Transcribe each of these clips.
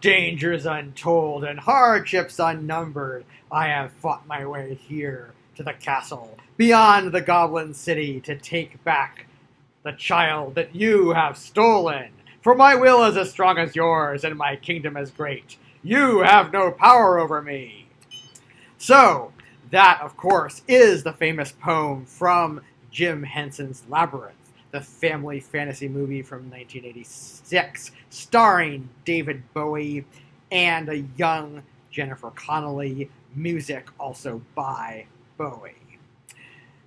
dangers untold and hardships unnumbered, I have fought my way here to the castle, beyond the Goblin City, to take back the child that you have stolen. For my will is as strong as yours, and my kingdom as great. You have no power over me. So, that, of course, is the famous poem from Jim Hensen's Labyrinth, the family fantasy movie from 1986, starring David Bowie and a young Jennifer Connelly, music also by Bowie.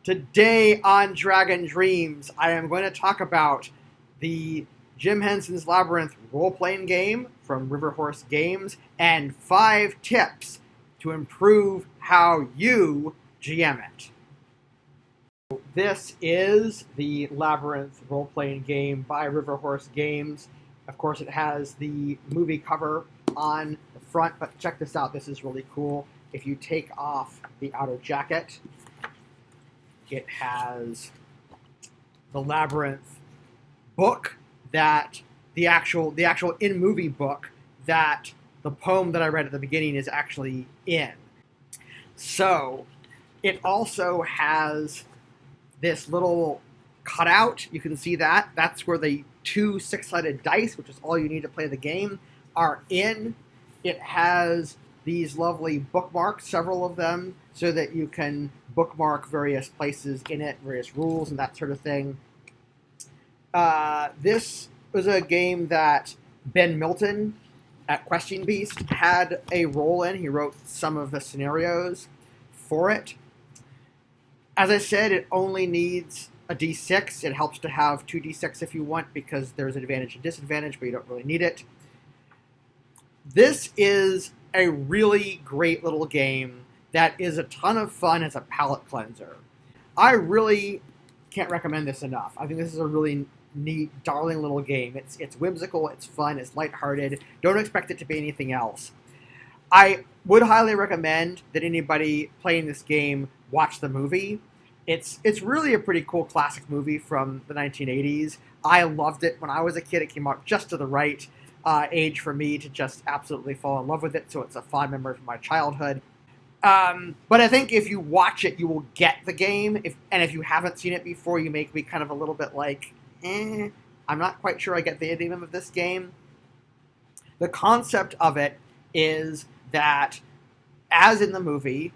Today on Dragon Dreams, I am going to talk about the Jim Hensen's Labyrinth role-playing game from Riverhorse Games and 5 tips to improve how you GM it. This is the Labyrinth role-playing game by Riverhorse Games. Of course, it has the movie cover on the front, but check this out. This is really cool. If you take off the outer jacket, it has the Labyrinth book that the actual in-movie book that the poem that I read at the beginning is actually in. So it also has this little cutout. You can see that. That's where the 2 6-sided dice, which is all you need to play the game, are in. It has these lovely bookmarks, several of them, so that you can bookmark various places in it, various rules and that sort of thing. This was a game that Ben Milton at Questing Beast had a role in. He wrote some of the scenarios for it. As I said, it only needs a d6. It helps to have 2 d6 if you want, because there's an advantage and disadvantage, but you don't really need it. This is a really great little game that is a ton of fun as a palate cleanser. I really can't recommend this enough. I think this is a really neat, darling little game. It's whimsical, it's fun, it's lighthearted. Don't expect it to be anything else. I would highly recommend that anybody playing this game watch the movie. It's really a pretty cool classic movie from the 1980s. I loved it when I was a kid. It came out just to the right age for me to just absolutely fall in love with it, so it's a fond memory from my childhood. But I think if you watch it, you will get the game. If you haven't seen it before, you make me kind of a little bit like, I'm not quite sure I get the name of this game. The concept of it is that, as in the movie,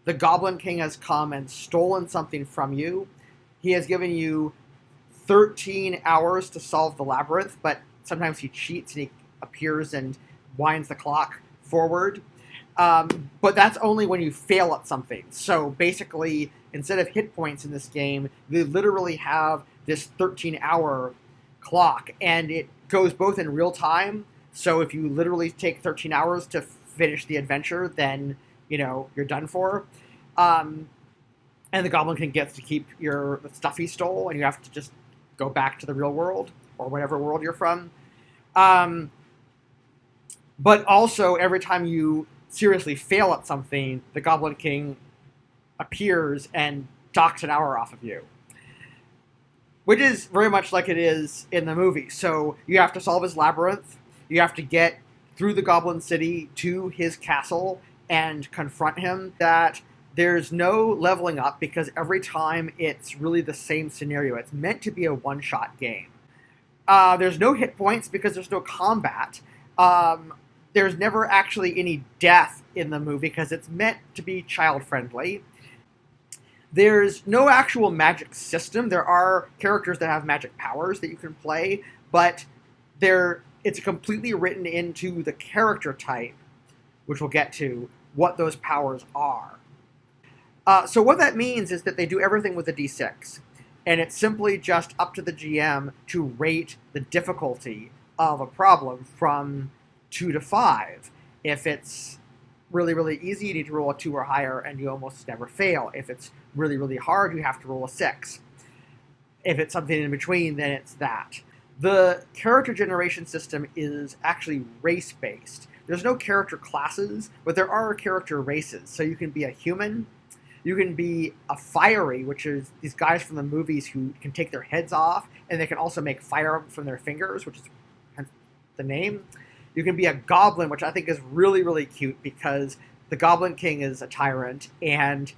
the Goblin King has come and stolen something from you. He has given you 13 hours to solve the labyrinth, but sometimes he cheats and he appears and winds the clock forward. But that's only when you fail at something. So basically, instead of hit points in this game, they literally have this 13-hour clock, and it goes both in real time. So if you literally take 13 hours to finish the adventure, then you're done for. And the Goblin King gets to keep the stuff he stole, and you have to just go back to the real world or whatever world you're from. But also, every time you seriously fail at something, the Goblin King appears and docks an hour off of you, which is very much like it is in the movie. So you have to solve his labyrinth. You have to get through the Goblin City to his castle and confront him. That there's no leveling up, because every time it's really the same scenario. It's meant to be a one-shot game. There's no hit points because there's no combat. There's never actually any death in the movie because it's meant to be child-friendly. There's no actual magic system. There are characters that have magic powers that you can play, but it's completely written into the character type, which we'll get to, what those powers are. So what that means is that they do everything with a d6, and it's simply just up to the GM to rate the difficulty of a problem from 2 to 5. If it's really, really easy, you need to roll a 2 or higher, and you almost never fail. If it's really, really hard, you have to roll a 6. If it's something in between, then it's that. The character generation system is actually race-based. There's no character classes, but there are character races. So you can be a human, you can be a fiery, which is these guys from the movies who can take their heads off, and they can also make fire from their fingers, which is hence the name. You can be a goblin, which I think is really, really cute because the Goblin King is a tyrant, and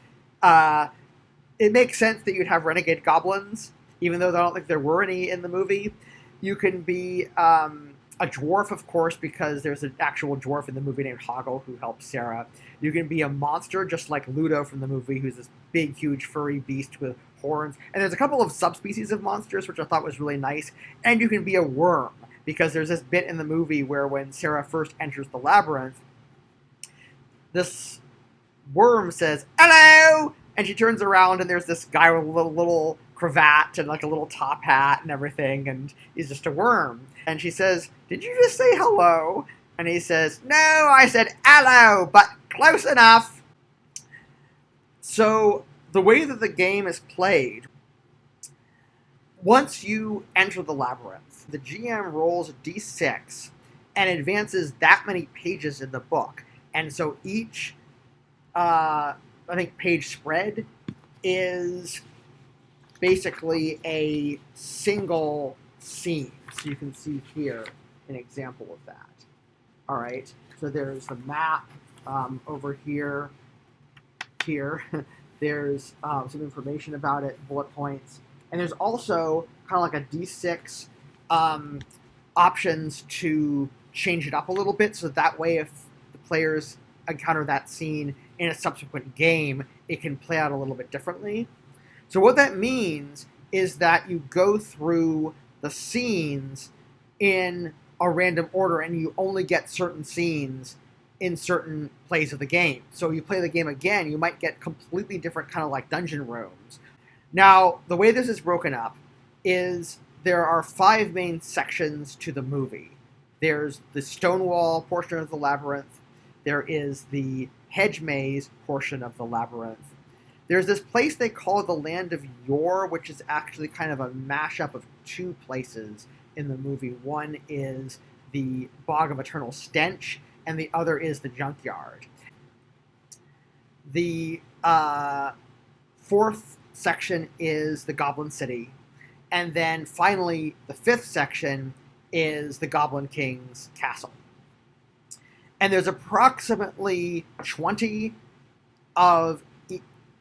it makes sense that you'd have renegade goblins, even though I don't think there were any in the movie. You can be a dwarf, of course, because there's an actual dwarf in the movie named Hoggle who helps Sarah. You can be a monster, just like Ludo from the movie, who's this big, huge, furry beast with horns. And there's a couple of subspecies of monsters, which I thought was really nice. And you can be a worm, because there's this bit in the movie where when Sarah first enters the labyrinth, this worm says, "Hello!" And she turns around, and there's this guy with a little cravat and like a little top hat and everything, and he's just a worm. And she says, "Did you just say hello?" And he says, "No, I said hello, but close enough." So the way that the game is played, once you enter the labyrinth, the GM rolls a d6 and advances that many pages in the book. And so each, I think, page spread is basically a single scene. So you can see here an example of that. All right, so there's the map over here. There's some information about it, bullet points. And there's also kind of like a D6 options to change it up a little bit, so that way if the players encounter that scene in a subsequent game, it can play out a little bit differently. So what that means is that you go through the scenes in a random order, and you only get certain scenes in certain plays of the game. So you play the game again, you might get completely different kind of like dungeon rooms. Now, the way this is broken up is there are 5 main sections to the movie. There's the Stonewall portion of the labyrinth. There is the hedge maze portion of the labyrinth. There's this place they call the Land of Yore, which is actually kind of a mashup of 2 places in the movie. One is the Bog of Eternal Stench, and the other is the Junkyard. The 4th section is the Goblin City, and then finally the 5th section is the Goblin King's Castle. And there's approximately 20 of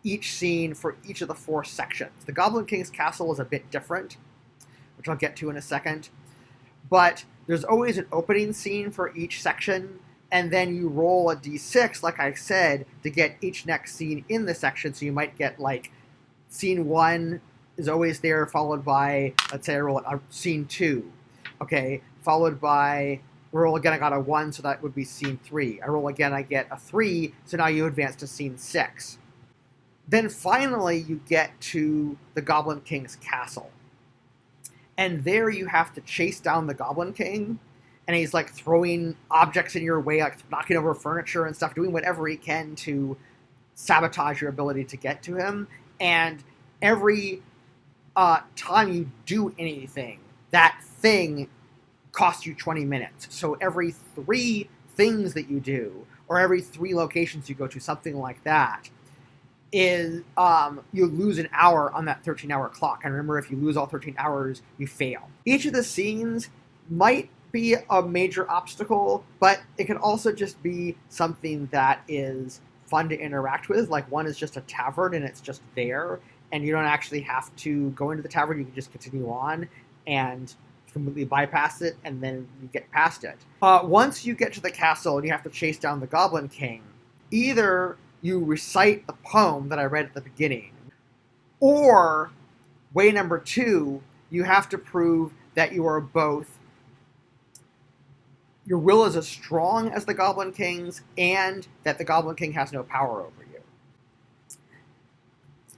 each scene for each of the 4 sections. The Goblin King's Castle is a bit different, which I'll get to in a second, but there's always an opening scene for each section, and then you roll a d6, like I said, to get each next scene in the section. So you might get, like, scene 1 is always there, followed by, let's say I roll scene 2. Okay, followed by, roll again, I got a 1, so that would be scene 3. I roll again, I get a 3, so now you advance to scene 6. Then finally you get to the Goblin King's Castle. And there you have to chase down the Goblin King, and he's like throwing objects in your way, like knocking over furniture and stuff, doing whatever he can to sabotage your ability to get to him. And every time you do anything, that thing costs you 20 minutes. So every 3 things that you do, or every 3 locations you go to, something like that, is you lose an hour on that 13-hour clock. And remember, if you lose all 13 hours, you fail. Each of the scenes might be a major obstacle, but it can also just be something that is fun to interact with. Like, one is just a tavern, and it's just there, and you don't actually have to go into the tavern. You can just continue on and completely bypass it, and then you get past it. Once you get to the castle and you have to chase down the Goblin King, either you recite the poem that I read at the beginning, or way number 2, you have to prove that you are both, your will is as strong as the Goblin King's, and that the Goblin King has no power over you.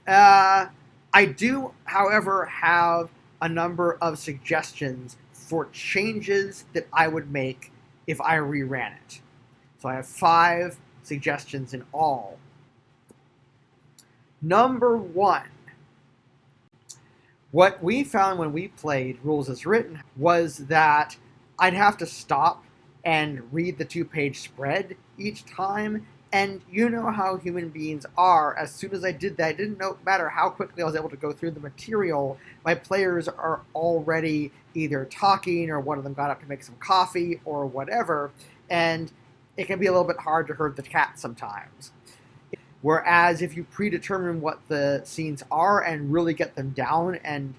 I do, however, have a number of suggestions for changes that I would make if I reran it. So I have 5 suggestions in all. Number 1. What we found when we played Rules as Written was that I'd have to stop and read the 2-page spread each time, And you know how human beings are. As soon as I did that, it didn't matter how quickly I was able to go through the material, my players are already either talking or one of them got up to make some coffee or whatever, and it can be a little bit hard to herd the cat sometimes. Whereas if you predetermine what the scenes are and really get them down and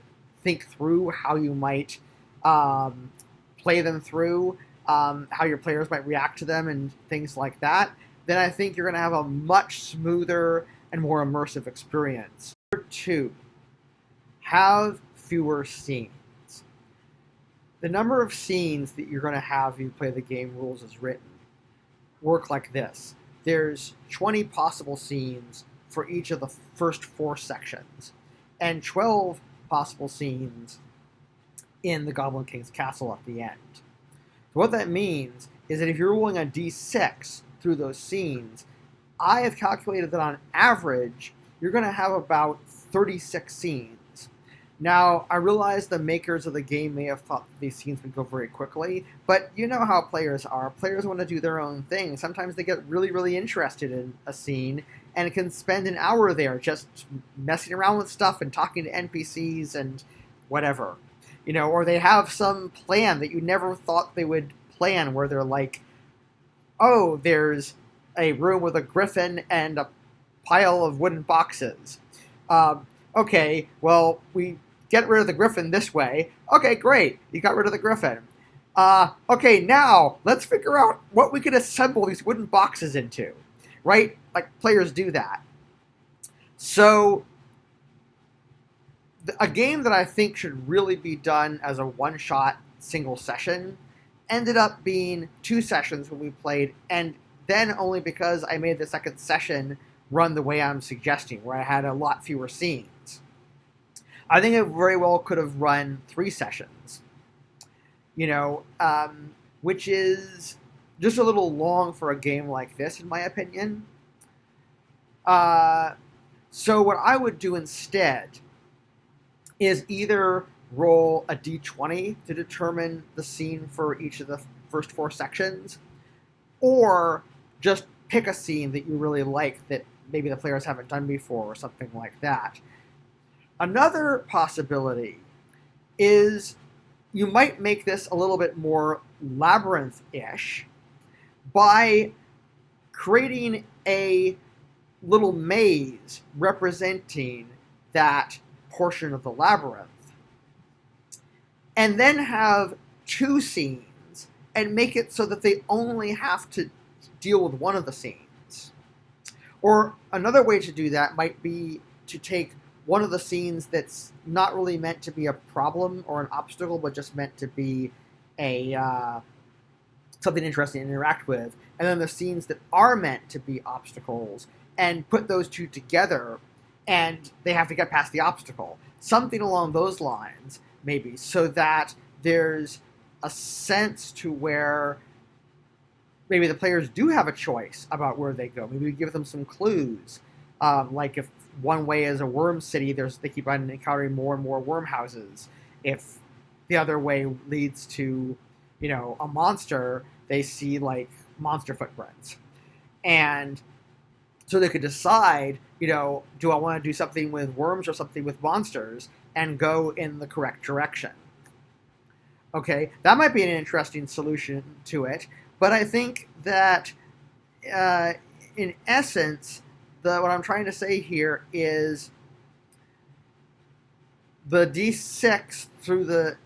think through how you might play them through, how your players might react to them and things like that, then I think you're going to have a much smoother and more immersive experience. Number 2, have fewer scenes. The number of scenes that you're going to have if you play the game rules as written work like this. There's 20 possible scenes for each of the first 4 sections, and 12 possible scenes in the Goblin King's castle at the end. So what that means is that if you're rolling a d6 through those scenes, I have calculated that on average, you're going to have about 36 scenes. Now, I realize the makers of the game may have thought these scenes would go very quickly, but you know how players are. Players want to do their own thing. Sometimes they get really, really interested in a scene and can spend an hour there just messing around with stuff and talking to NPCs and whatever. Or they have some plan that you never thought they would plan, where they're like, oh, there's a room with a griffin and a pile of wooden boxes. Okay, well, we get rid of the griffin this way. Okay, great. You got rid of the griffin. Okay, now let's figure out what we can assemble these wooden boxes into. Right? Like, players do that. So, a game that I think should really be done as a one-shot single session ended up being 2 sessions when we played, and then only because I made the second session run the way I'm suggesting, where I had a lot fewer scenes. I think it very well could have run 3 sessions, which is just a little long for a game like this, in my opinion. So what I would do instead is either roll a d20 to determine the scene for each of the first 4 sections, or just pick a scene that you really like that maybe the players haven't done before or something like that. Another possibility is you might make this a little bit more labyrinth-ish by creating a little maze representing that portion of the labyrinth, and then have 2 scenes and make it so that they only have to deal with one of the scenes. Or another way to do that might be to take one of the scenes that's not really meant to be a problem or an obstacle, but just meant to be a something interesting to interact with, and then the scenes that are meant to be obstacles, and put those 2 together, and they have to get past the obstacle. Something along those lines, maybe, so that there's a sense to where maybe the players do have a choice about where they go. Maybe we give them some clues. Like if one way is a worm city, they keep on encountering more and more worm houses. If the other way leads to, a monster, they see like monster footprints. And so they could decide, do I want to do something with worms or something with monsters, and go in the correct direction. Okay, that might be an interesting solution to it, but I think that in essence, what I'm trying to say here is the D6 through the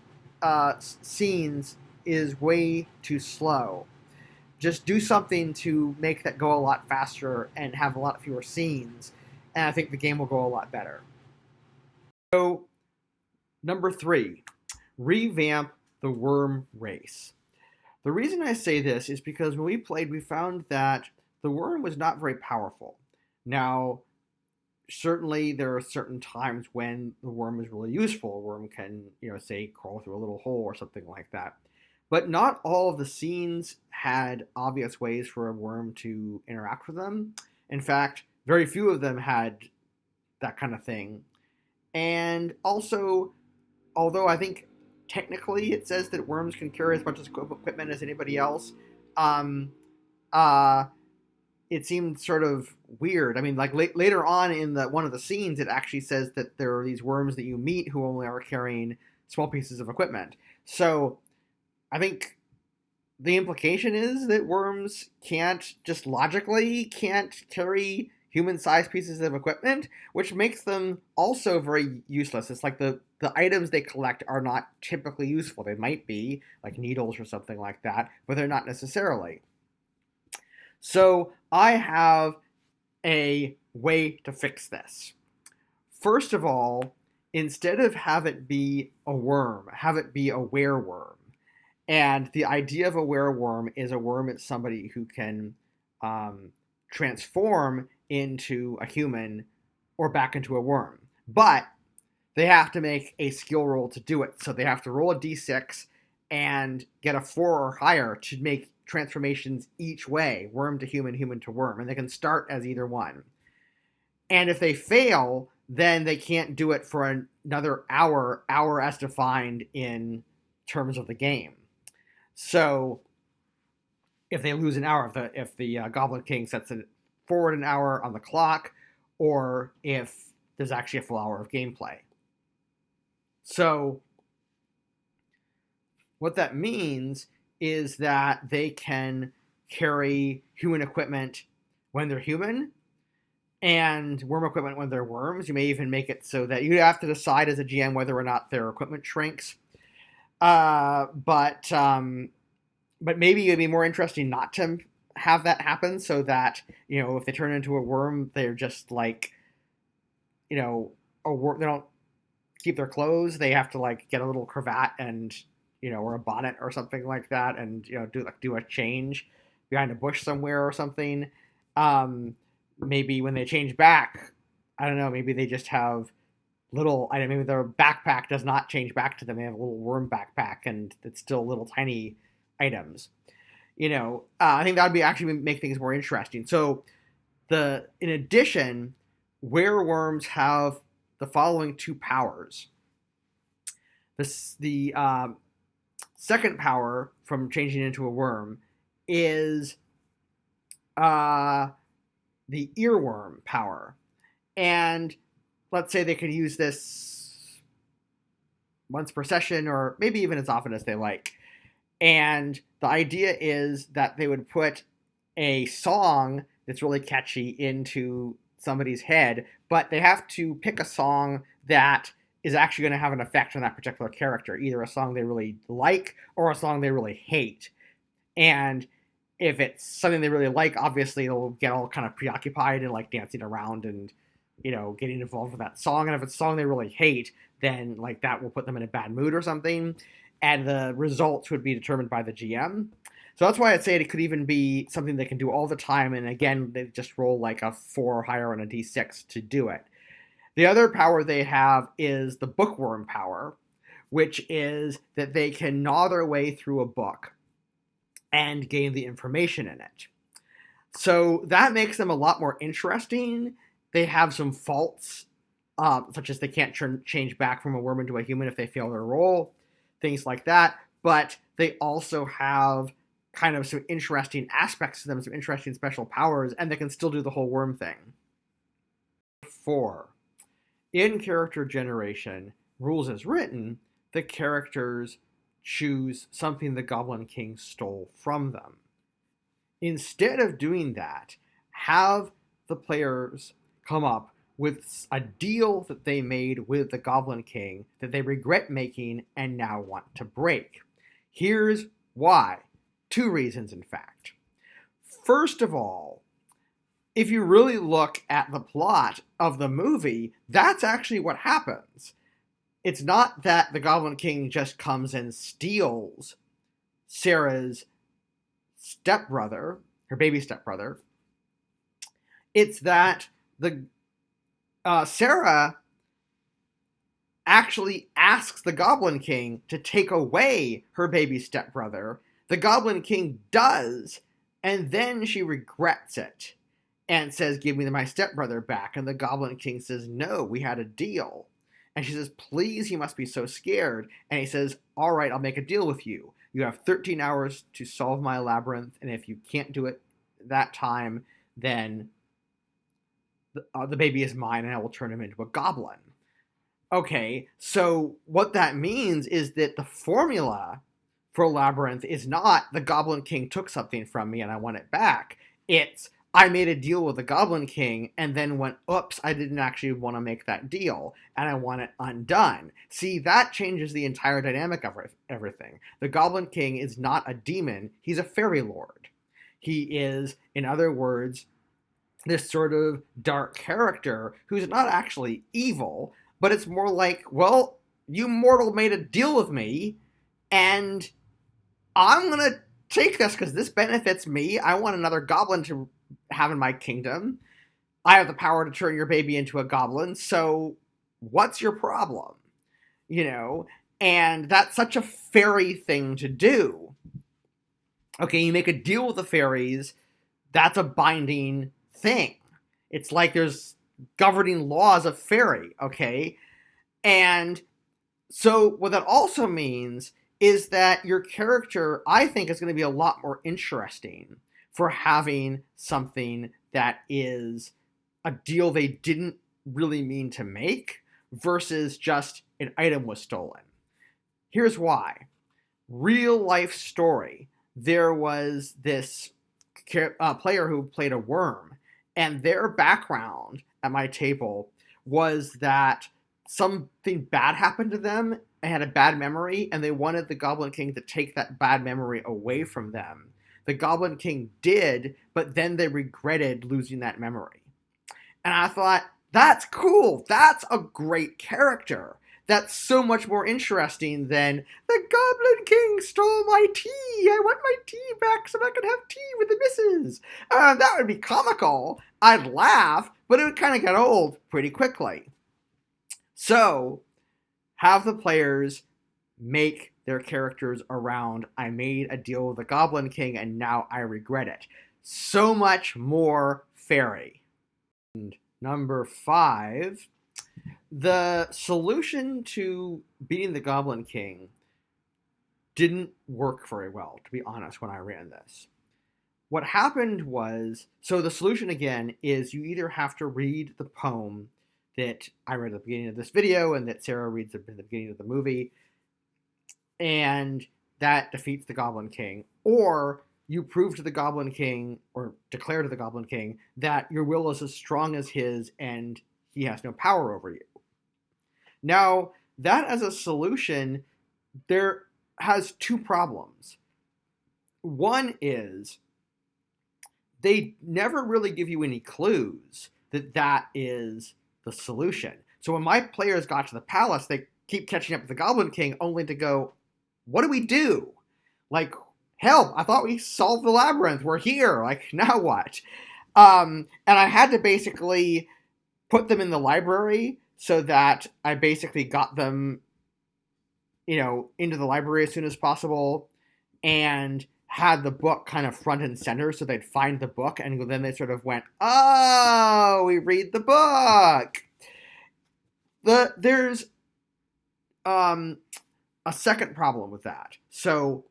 scenes is way too slow. Just do something to make that go a lot faster and have a lot fewer scenes, and I think the game will go a lot better. So, number 3, revamp the worm race. The reason I say this is because when we played, we found that the worm was not very powerful. Now, certainly there are certain times when the worm is really useful. A worm can, say, crawl through a little hole or something like that. But not all of the scenes had obvious ways for a worm to interact with them. In fact, very few of them had that kind of thing. And also, although I think technically it says that worms can carry as much equipment as anybody else, it seemed sort of weird. I mean, like later on in one of the scenes, it actually says that there are these worms that you meet who only are carrying small pieces of equipment. So I think the implication is that worms just logically can't carry human-sized pieces of equipment, which makes them also very useless. It's like the items they collect are not typically useful. They might be like needles or something like that, but they're not necessarily. So I have a way to fix this. First of all, instead of have it be a worm, have it be a wereworm. And the idea of a wereworm is a worm is somebody who can transform into a human or back into a worm. But they have to make a skill roll to do it. So they have to roll a d6 and get a 4 or higher to make transformations each way, worm to human, human to worm. And they can start as either one. And if they fail, then they can't do it for another hour as defined in terms of the game. So if they lose an hour, if the Goblin King sets it forward an hour on the clock, or if there's actually a full hour of gameplay. So what that means is that they can carry human equipment when they're human and worm equipment when they're worms. You may even make it so that you have to decide as a GM whether or not their equipment shrinks. But maybe it'd be more interesting not to have that happen, so that, if they turn into a worm, they're just like, a worm. They don't keep their clothes. They have to like get a little cravat and, or a bonnet or something like that, and do a change behind a bush somewhere or something. Maybe when they change back, I don't know. Maybe they just have maybe their backpack does not change back to them. They have a little worm backpack, and it's still little tiny items. I think that would actually make things more interesting. So in addition, wereworms have the following 2 powers. The second power from changing into a worm is the earworm power. And let's say they could use this once per session, or maybe even as often as they like. And the idea is that they would put a song that's really catchy into somebody's head, but they have to pick a song that is actually going to have an effect on that particular character, either a song they really like or a song they really hate. And if it's something they really like, obviously they'll get all kind of preoccupied and like dancing around and, getting involved with that song. And if it's a song they really hate, then like that will put them in a bad mood or something. And the results would be determined by the GM. So that's why I'd say it could even be something they can do all the time. And again, they just roll like a 4 or higher on a d6 to do it. The other power they have is the bookworm power, which is that they can gnaw their way through a book and gain the information in it. So that makes them a lot more interesting. They have some faults, such as they can't change back from a worm into a human if they fail their roll. Things like that, but they also have kind of some interesting aspects to them, some interesting special powers, and they can still do the whole worm thing. 4. In character generation, rules as written, the characters choose something the Goblin King stole from them. Instead of doing that, have the players come up with a deal that they made with the Goblin King that they regret making and now want to break. Here's why. 2 reasons, in fact. First of all, if you really look at the plot of the movie, that's actually what happens. It's not that the Goblin King just comes and steals Sarah's stepbrother, her baby stepbrother. It's that Sarah actually asks the Goblin King to take away her baby stepbrother. The Goblin King does, and then she regrets it and says, "Give me my stepbrother back." And the Goblin King says, "No, we had a deal." And she says, "Please, you must be so scared." And he says, "All right, I'll make a deal with you. You have 13 hours to solve my labyrinth, and if you can't do it that time, then the baby is mine and I will turn him into a goblin. Okay, so what that means is that the formula for Labyrinth is not the Goblin King took something from me and I want it back. It's I made a deal with the Goblin King and then went, oops, I didn't actually want to make that deal and I want it undone. See, that changes the entire dynamic of everything. The Goblin King is not a demon, he's a fairy lord. He is, in other words, this sort of dark character who's not actually evil, but it's more like, well, you mortal made a deal with me, and I'm going to take this because this benefits me. I want another goblin to have in my kingdom. I have the power to turn your baby into a goblin, so what's your problem? You know, and that's such a fairy thing to do. Okay, you make a deal with the fairies, that's a binding thing. It's like there's governing laws of fairy, okay? And so what that also means is that your character, I think, is going to be a lot more interesting for having something that is a deal they didn't really mean to make versus just an item was stolen. Here's why. Real life story. There was this player who played a worm, and their background at my table was that something bad happened to them. They had a bad memory, and they wanted the Goblin King to take that bad memory away from them. The Goblin King did, but then they regretted losing that memory. And I thought, that's cool. That's a great character. That's so much more interesting than the Goblin King stole my tea. I want my tea back so I can have tea with the missus. That would be comical. I'd laugh, but it would kind of get old pretty quickly. So, have the players make their characters around, I made a deal with the Goblin King and now I regret it. So much more fairy. And number 5, the solution to beating the Goblin King didn't work very well, to be honest, when I ran this. What happened was, so the solution again is you either have to read the poem that I read at the beginning of this video and that Sarah reads at the beginning of the movie, and that defeats the Goblin King, or you prove to the Goblin King, or declare to the Goblin King, that your will is as strong as his and he has no power over you. Now, that as a solution, there has 2 problems. One is, they never really give you any clues that that is the solution. So when my players got to the palace, they keep catching up with the Goblin King only to go, what do we do? Like, help, I thought we solved the labyrinth. We're here. Like, now what? And I had to basically put them in the library so that I basically got them, into the library as soon as possible and had the book kind of front and center so they'd find the book, and then they sort of went, oh, we read the book. There's a second problem with that. So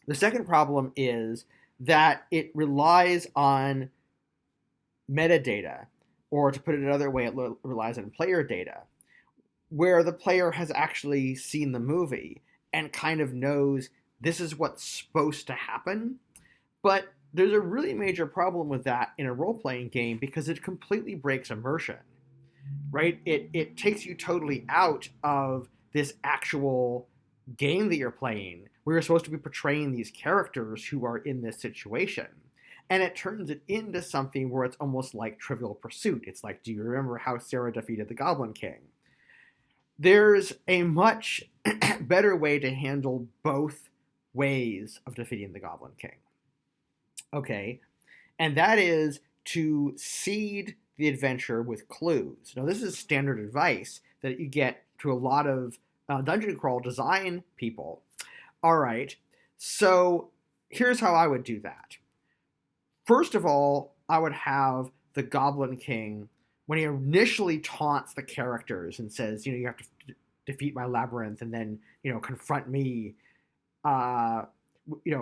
the second problem is that it relies on metadata, or to put it another way, it relies on player data, where the player has actually seen the movie and kind of knows this is what's supposed to happen. But there's a really major problem with that in a role-playing game because it completely breaks immersion, right? It takes you totally out of this actual game that you're playing, where you're supposed to be portraying these characters who are in this situation. And it turns it into something where it's almost like Trivial Pursuit. It's like, do you remember how Sarah defeated the Goblin King? There's a much better way to handle both ways of defeating the Goblin King. Okay, and that is to seed the adventure with clues. Now, this is standard advice that you get to a lot of dungeon crawl design people. All right, so here's how I would do that. First of all, I would have the Goblin King, when he initially taunts the characters and says, you have to defeat my labyrinth and then, confront me,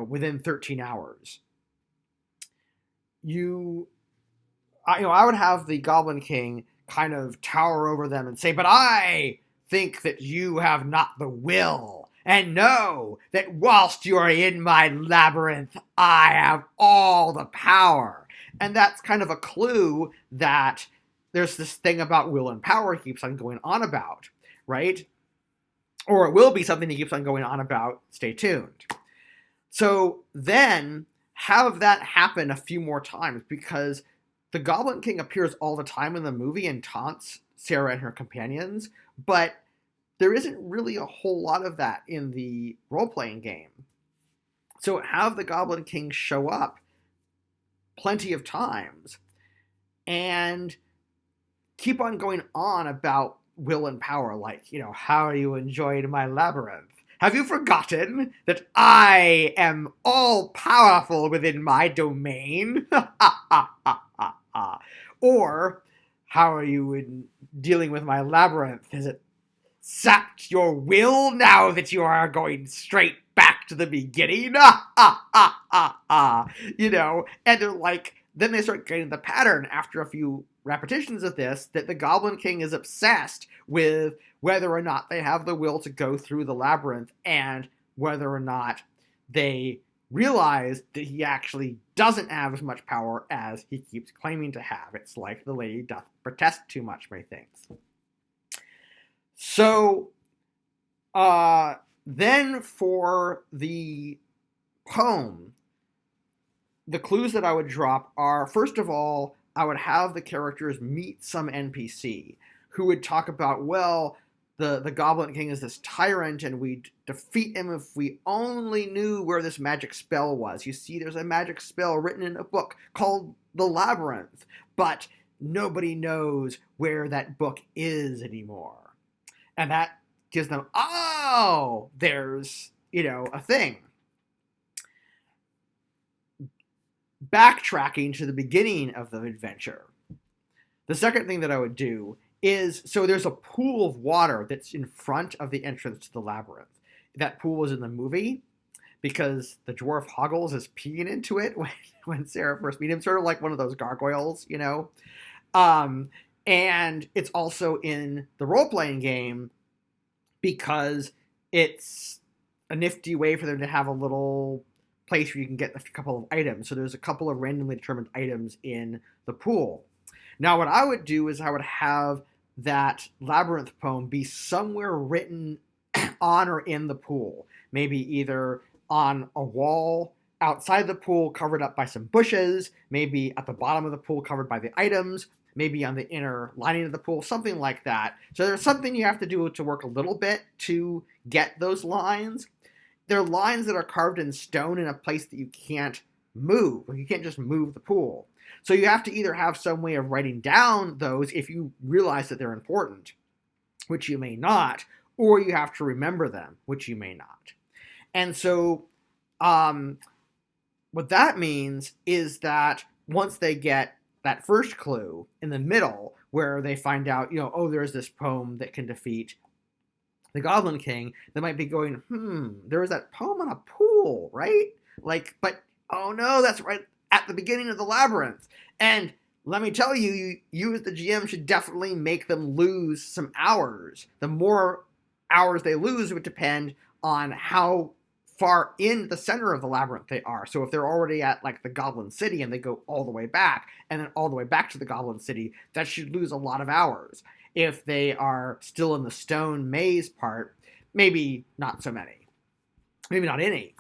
within 13 hours. You I would have the Goblin King kind of tower over them and say, "But I think that you have not the will, and know that whilst you are in my labyrinth, I have all the power." And that's kind of a clue that there's this thing about will and power he keeps on going on about, right? Or it will be something he keeps on going on about. Stay tuned. So then have that happen a few more times, because the Goblin King appears all the time in the movie and taunts Sarah and her companions, but there isn't really a whole lot of that in the role-playing game. So have the Goblin King show up plenty of times and keep on going on about will and power, like, how you enjoyed my labyrinth. Have you forgotten that I am all-powerful within my domain? Or, how are you in dealing with my labyrinth? Has it sapped your will now that you are going straight back to the beginning? And they're like, then they start getting the pattern after a few repetitions of this, that the Goblin King is obsessed with whether or not they have the will to go through the labyrinth, and whether or not they realize that he actually doesn't have as much power as he keeps claiming to have. It's like the lady doth protest too much, methinks. So, then for the poem, the clues that I would drop are, first of all, I would have the characters meet some NPC who would talk about, well, the Goblin King is this tyrant, and we'd defeat him if we only knew where this magic spell was. You see, there's a magic spell written in a book called The Labyrinth, but nobody knows where that book is anymore. And that gives them, oh, there's, a thing. Backtracking to the beginning of the adventure. The second thing that I would do is, so there's a pool of water that's in front of the entrance to the labyrinth. That pool was in the movie because the dwarf Hoggles is peeing into it when Sarah first meets him, sort of like one of those gargoyles, and it's also in the role-playing game because it's a nifty way for them to have a little place where you can get a couple of items. So there's a couple of randomly determined items in the pool. Now, what I would do is I would have that labyrinth poem be somewhere written on or in the pool. Maybe either on a wall outside the pool covered up by some bushes, maybe at the bottom of the pool covered by the items, maybe on the inner lining of the pool, something like that. So there's something you have to do to work a little bit to get those lines. They're lines that are carved in stone in a place that you can't move. You can't just move the pool. So you have to either have some way of writing down those if you realize that they're important, which you may not, or you have to remember them, which you may not. And so what that means is that once they get that first clue in the middle, where they find out, there's this poem that can defeat the Goblin King, they might be going, there was that poem on a pool, right? But, oh no, that's right at the beginning of the labyrinth. And let me tell you, you as the GM should definitely make them lose some hours. The more hours they lose would depend on how far in the center of the labyrinth they are. So if they're already at the Goblin City and they go all the way back and then all the way back to the Goblin City, that should lose a lot of hours. If they are still in the stone maze part, maybe not so many. Maybe not any.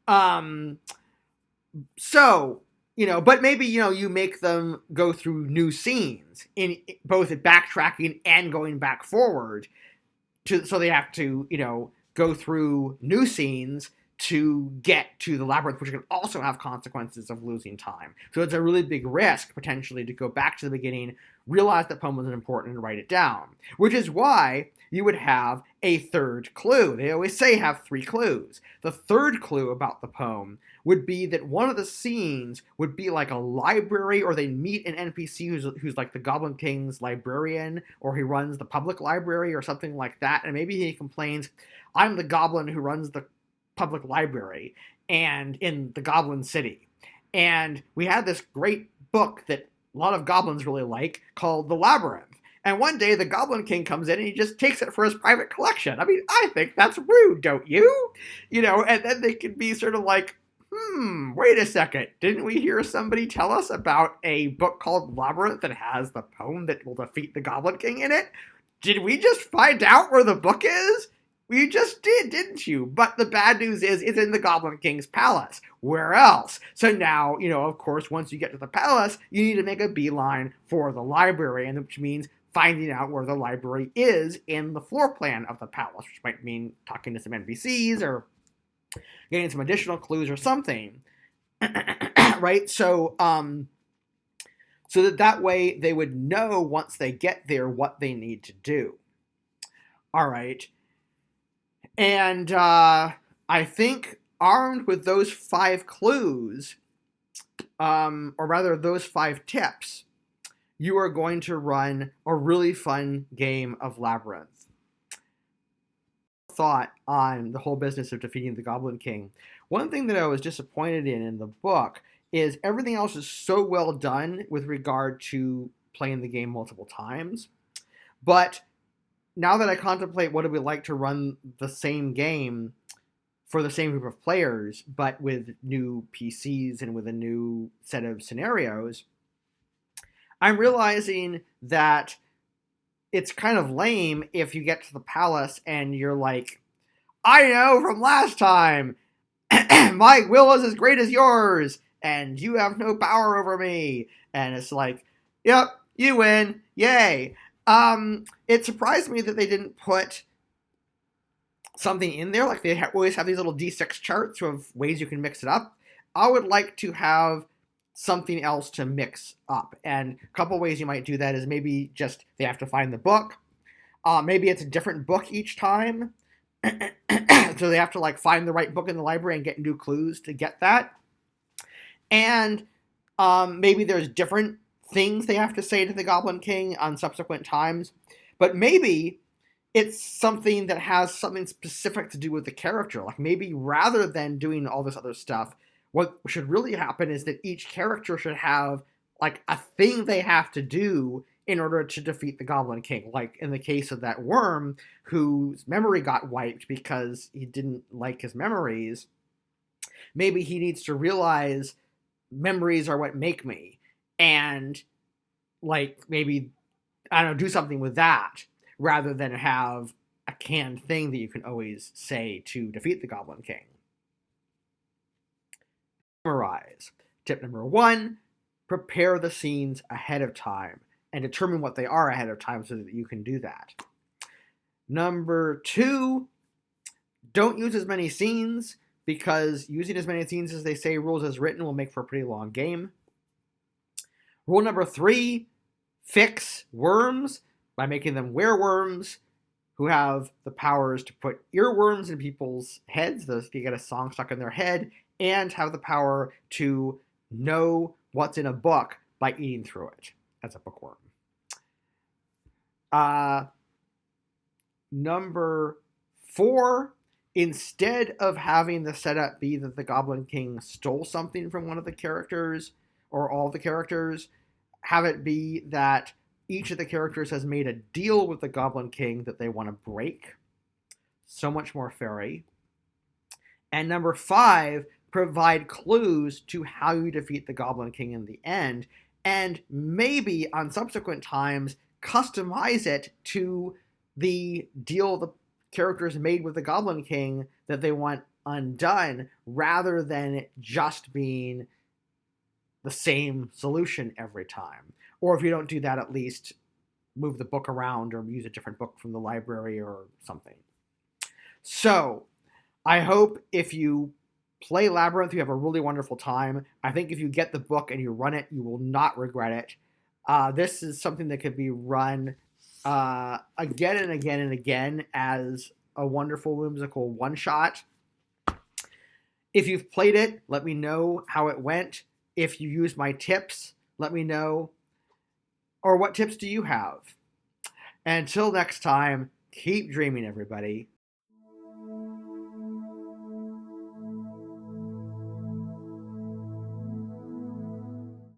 But maybe, you make them go through new scenes in both backtracking and going back forward so they have to, go through new scenes to get to the labyrinth, which can also have consequences of losing time. So it's a really big risk, potentially, to go back to the beginning, realize that poem was important, and write it down. Which is why you would have a third clue. They always say have 3 clues. The third clue about the poem would be that one of the scenes would be like a library, or they meet an NPC who's like the Goblin King's librarian, or he runs the public library or something like that, and maybe he complains, I'm the goblin who runs the public library and in the Goblin City. And we had this great book that a lot of goblins really like, called the Labyrinth. And one day the Goblin King comes in and he just takes it for his private collection. I mean, I think that's rude, don't you? And then they can be sort of like, wait a second. Didn't we hear somebody tell us about a book called Labyrinth that has the poem that will defeat the Goblin King in it? Did we just find out where the book is? You just did, didn't you? But the bad news is it's in the Goblin King's palace. Where else? So now, of course, once you get to the palace, you need to make a beeline for the library, and which means finding out where the library is in the floor plan of the palace, which might mean talking to some NPCs or getting some additional clues or something, right? So that way they would know once they get there what they need to do. All right. And I think armed with those 5 clues, or rather those 5 tips, you are going to run a really fun game of Labyrinth. Thought on the whole business of defeating the Goblin King. One thing that I was disappointed in the book is everything else is so well done with regard to playing the game multiple times. But now that I contemplate what it would be like to run the same game for the same group of players, but with new PCs and with a new set of scenarios, I'm realizing that it's kind of lame if you get to the palace and you're like, I know from last time, my will is as great as yours, and you have no power over me. And it's like, yep, you win, yay. It surprised me that they didn't put something in there, like they always have these little D6 charts of ways you can mix it up. I would like to have something else to mix up. And a couple ways you might do that is maybe just they have to find the book. Maybe it's a different book each time. So they have to find the right book in the library and get new clues to get that. And maybe there's different things they have to say to the Goblin King on subsequent times. But maybe it's something that has something specific to do with the character. Like maybe rather than doing all this other stuff, what should really happen is that each character should have a thing they have to do in order to defeat the Goblin King. Like in the case of that worm whose memory got wiped because he didn't like his memories, maybe he needs to realize memories are what make me. And maybe, I don't know, do something with that rather than have a canned thing that you can always say to defeat the Goblin King. Summarize. Tip number 1, prepare the scenes ahead of time and determine what they are ahead of time so that you can do that. Number 2, don't use as many scenes because using as many scenes as they say rules as written will make for a pretty long game. Rule number 3, fix worms by making them wereworms who have the powers to put earworms in people's heads, those you get a song stuck in their head, and have the power to know what's in a book by eating through it as a bookworm. Number 4, instead of having the setup be that the Goblin King stole something from one of the characters or all the characters, have it be that each of the characters has made a deal with the Goblin King that they want to break. So much more fairy. And number 5, provide clues to how you defeat the Goblin King in the end, and maybe on subsequent times customize it to the deal the characters made with the Goblin King that they want undone, rather than it just being the same solution every time. Or if you don't do that, at least move the book around or use a different book from the library or something. So, I hope if you play Labyrinth, you have a really wonderful time. I think if you get the book and you run it, you will not regret it. This is something that could be run again and again and again as a wonderful whimsical one-shot. If you've played it, let me know how it went. If you used my tips, let me know. Or what tips do you have? Until next time, keep dreaming, everybody.